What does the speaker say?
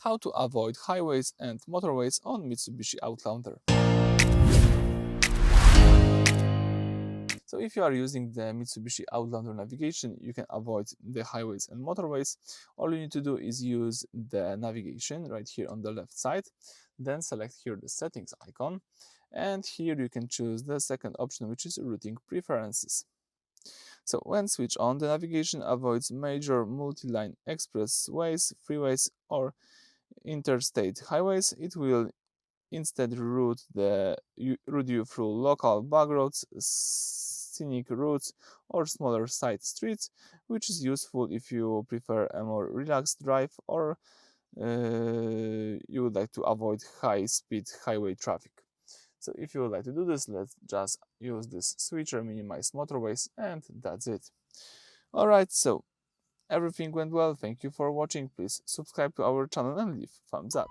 how to avoid highways and motorways on Mitsubishi Outlander. So if you are using the Mitsubishi Outlander navigation, you can avoid the highways and motorways. All you need to do is use the navigation right here on the left side. Then select here the settings icon. And here you can choose the second option, which is routing preferences. So when switch on, the navigation avoids major multi-line expressways, freeways, or interstate highways. It will instead route you through local back roads, scenic routes, or smaller side streets, which is useful if you prefer a more relaxed drive or you would like to avoid high-speed highway traffic. So if you would like to do this, let's just use this switcher, minimize motorways, and that's it. Alright, so everything went well. Thank you for watching. Please subscribe to our channel and leave thumbs up.